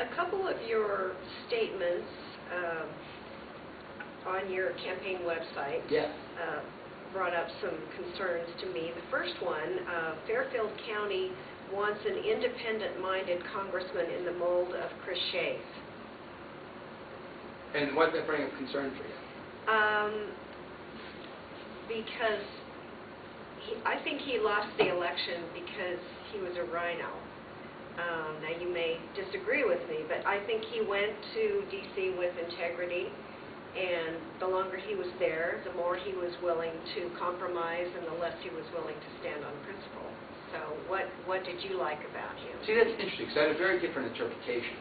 A couple of your statements on your campaign website brought up some concerns to me. The first one, Fairfield County wants an independent-minded congressman in the mold of Chris Shays. And what did that bring up concern for you? Because I think he lost the election because he was a rhino. Now, you may disagree with me, but I think he went to D.C. with integrity, and the longer he was there, the more he was willing to compromise and the less he was willing to stand on principle. So what did you like about him? See, that's interesting, because I had a very different interpretation.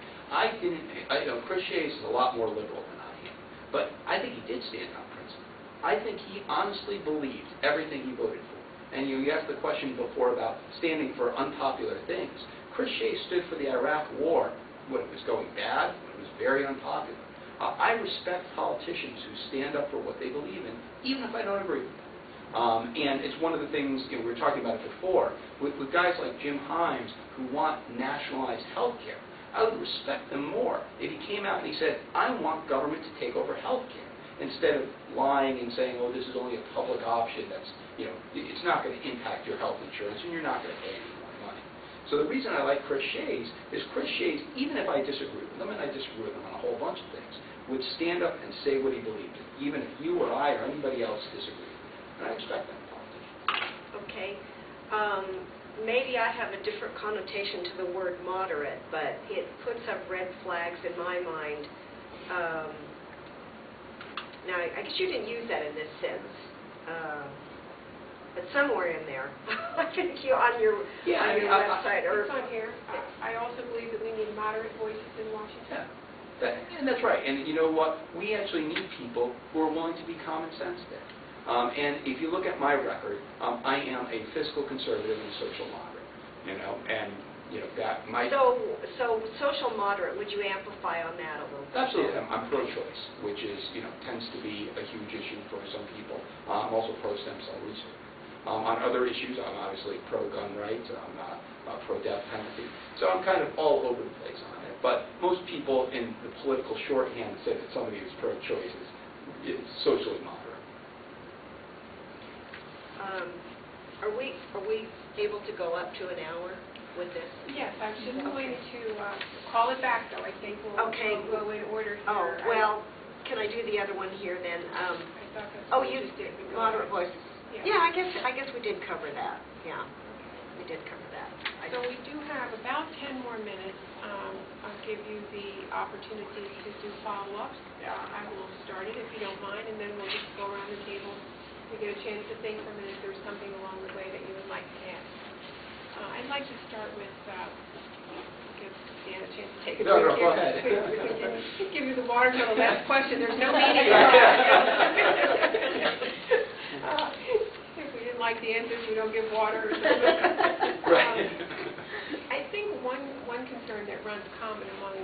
Chris Shays is a lot more liberal than I am, but I think he did stand on principle. I think he honestly believed everything he voted for. And you asked the question before about standing for unpopular things. Chris Shays stood for the Iraq War when it was going bad, when it was very unpopular. I respect politicians who stand up for what they believe in, even if I don't agree with them. And it's one of the things, we were talking about it before, with guys like Jim Himes who want nationalized health care. I would respect them more if he came out and he said, I want government to take over health care, instead of lying and saying, oh, this is only a public option that's, it's not going to impact your health insurance and you're not going to pay any more money. So the reason I like Chris Shays is Chris Shays, even if I disagree with him, and I disagree with him on a whole bunch of things, would stand up and say what he believed in, even if you or I or anybody else disagreed with him. And I expect that in politicians. Okay. Maybe I have a different connotation to the word moderate, but it puts up red flags in my mind. Now, I guess you didn't use that in this sentence. But somewhere in there, I think you on your website or it's on here. I also believe that we need moderate voices in Washington. And that's right. And you know what? We actually need people who are willing to be common sensitive. And if you look at my record, I am a fiscal conservative and social moderate. That might. So social moderate. Would you amplify on that a little bit? Absolutely. I'm pro-choice, which is tends to be a huge issue for some people. I'm also pro-stem cell research. On other issues, I'm obviously pro-gun rights, I'm pro-death penalty. So I'm kind of all over the place on it. But most people in the political shorthand say that somebody who's pro-choice is socially moderate. Are we able to go up to an hour with this? Yes, I'm just going to call it back, though. I think we'll go in order here. Oh, well, can I do the other one here then? I thought that's what you just did. moderate voices. Yeah, I guess we did cover that. Yeah, we did cover that. So we do have about 10 more minutes. I'll give you the opportunity to do follow-ups. I will start it if you don't mind, and then we'll just go around the table. You get a chance to think for a minute if there's something along the way that you would like to add. I'd like to start with, give Dan a chance to take a drink. No, go ahead. Give you the water till the last question. There's no meaning. If we didn't like the answers, we don't give water. Right. I think one concern that runs common among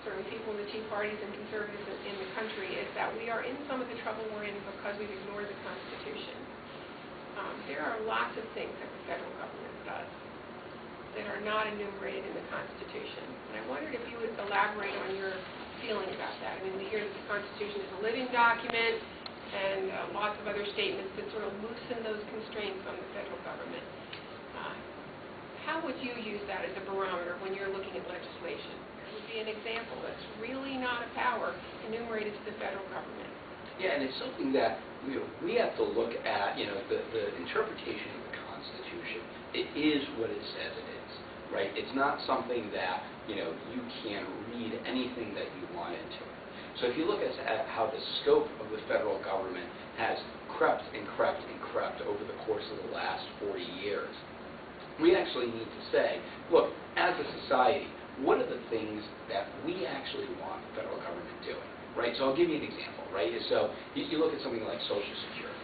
certain people in the Tea Parties and conservatives in the country is that we are in some of the trouble we're in because we've ignored the Constitution. There are lots of things that the federal government does that are not enumerated in the Constitution. And I wondered if you would elaborate on your feeling about that. I mean, we hear that the Constitution is a living document and lots of other statements that sort of loosen those constraints on the federal government. How would you use that as a barometer when you're looking at legislation? It would be an example that's really not a power enumerated to the federal government. Yeah, and it's something that we have to look at, the interpretation of the Constitution. It is what it says it is, right? It's not something that, you can read anything that you want into it. So if you look at how the scope of the federal government has crept and crept and crept over the course of the last 40 years, we actually need to say, look, as a society, what are the things that we actually want the federal government doing? Right, so I'll give you an example, right? So you look at something like Social Security.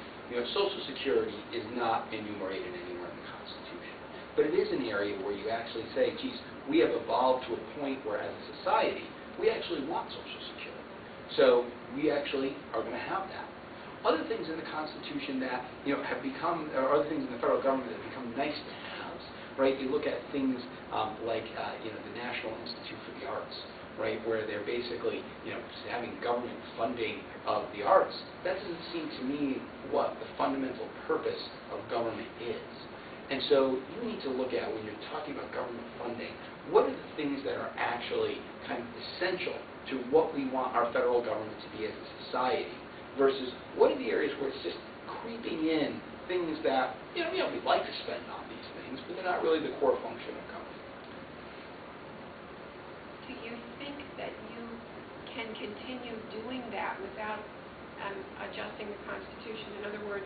Social Security is not enumerated anywhere in the Constitution. But it is an area where you actually say, geez, we have evolved to a point where as a society, we actually want Social Security. So we actually are going to have that. Other things in the Constitution that have become, or other things in the federal government that have become nice to haves, right? You look at things like the National Institute for the Arts, right, where they're basically having government funding of the arts. That doesn't seem to me what the fundamental purpose of government is. And so you need to look at, when you're talking about government funding, what are the things that are actually kind of essential to what we want our federal government to be as a society, versus what are the areas where it's just creeping in things that, we'd like to spend on these things, but they're not really the core function of government. Do you think that you can continue doing that without adjusting the Constitution? In other words,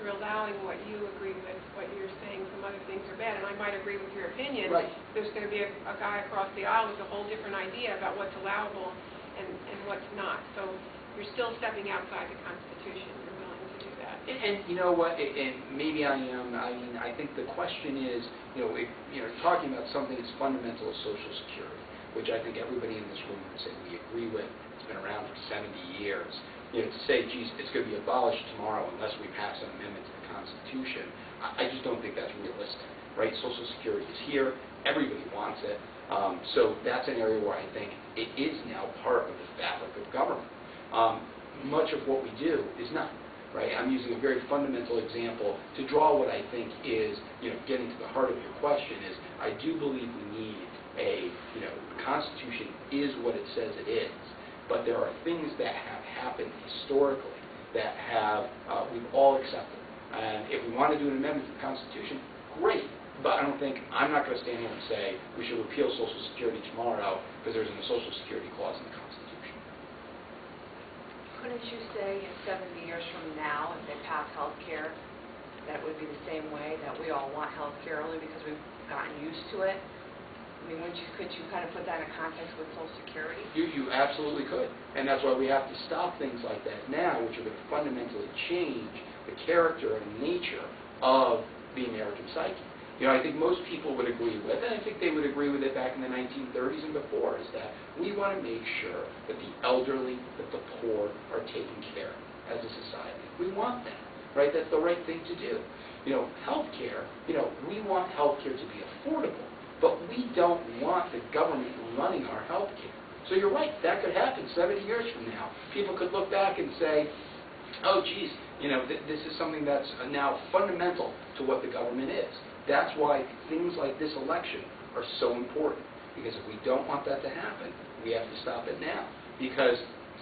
you're allowing what you agree with, what you're saying some other things are bad, and I might agree with your opinion. Right. There's going to be a guy across the aisle with a whole different idea about what's allowable and what's not. So you're still stepping outside the Constitution. You're willing to do that. And you know what? And maybe I am. I mean, I think the question is, talking about something as fundamental as Social Security, which I think everybody in this room would say we agree with. It's been around for 70 years. To say, geez, it's going to be abolished tomorrow unless we pass an amendment to the Constitution, I just don't think that's realistic, right? Social Security is here. Everybody wants it. So that's an area where I think it is now part of the fabric of government. Much of what we do is not, right? I'm using a very fundamental example to draw what I think is, getting to the heart of your question is, I do believe we need the Constitution is what it says it is. But there are things that have happened historically that we've all accepted. And if we want to do an amendment to the Constitution, great. But I'm not going to stand here and say we should repeal Social Security tomorrow because there's a Social Security clause in the Constitution. Couldn't you say in 70 years from now, if they pass health care, that it would be the same way, that we all want health care only because we've gotten used to it? I mean, could you kind of put that in context with Social Security? You absolutely could. And that's why we have to stop things like that now, which are going to fundamentally change the character and nature of the American psyche. I think most people would agree with, and I think they would agree with it back in the 1930s and before, is that we want to make sure that the elderly, that the poor are taken care of as a society. We want that, right? That's the right thing to do. Health care, we want health care to be affordable. But we don't want the government running our health care. So you're right, that could happen 70 years from now. People could look back and say, oh, geez, this is something that's now fundamental to what the government is. That's why things like this election are so important. Because if we don't want that to happen, we have to stop it now. Because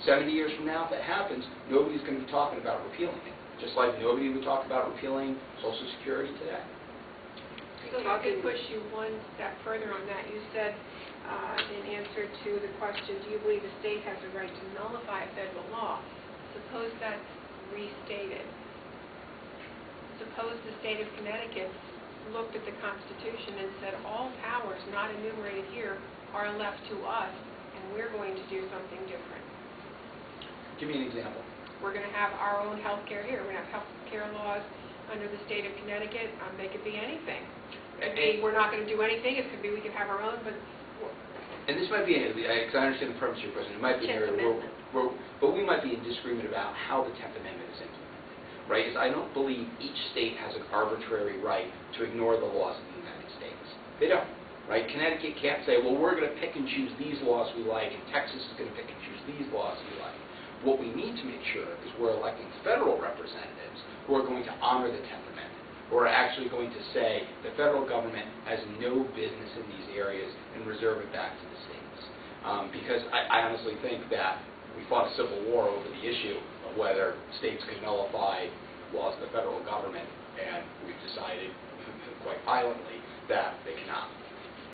70 years from now, if it happens, nobody's going to be talking about repealing it. Just like nobody would talk about repealing Social Security today. So if I could push you one step further on that, you said in answer to the question, do you believe the state has the right to nullify a federal law? Suppose that's restated. Suppose the state of Connecticut looked at the Constitution and said all powers not enumerated here are left to us, and we're going to do something different. Give me an example. We're going to have our own health care here. We're going to have health care laws under the state of Connecticut. They could be anything. We're not going to do anything. It could be we can have our own, but... And this might be, because I understand the premise of your question, it might be an area but we might be in disagreement about how the 10th Amendment is implemented, right? Because I don't believe each state has an arbitrary right to ignore the laws of the United States. They don't, right? Connecticut can't say, well, we're going to pick and choose these laws we like, and Texas is going to pick and choose these laws we like. What we need to make sure is we're electing federal representatives who are going to honor the 10th Amendment, who are actually going to say the federal government has no business in these areas and reserve it back to the states. Because I honestly think that we fought a civil war over the issue of whether states could nullify laws of the federal government, and we've decided quite violently that they cannot.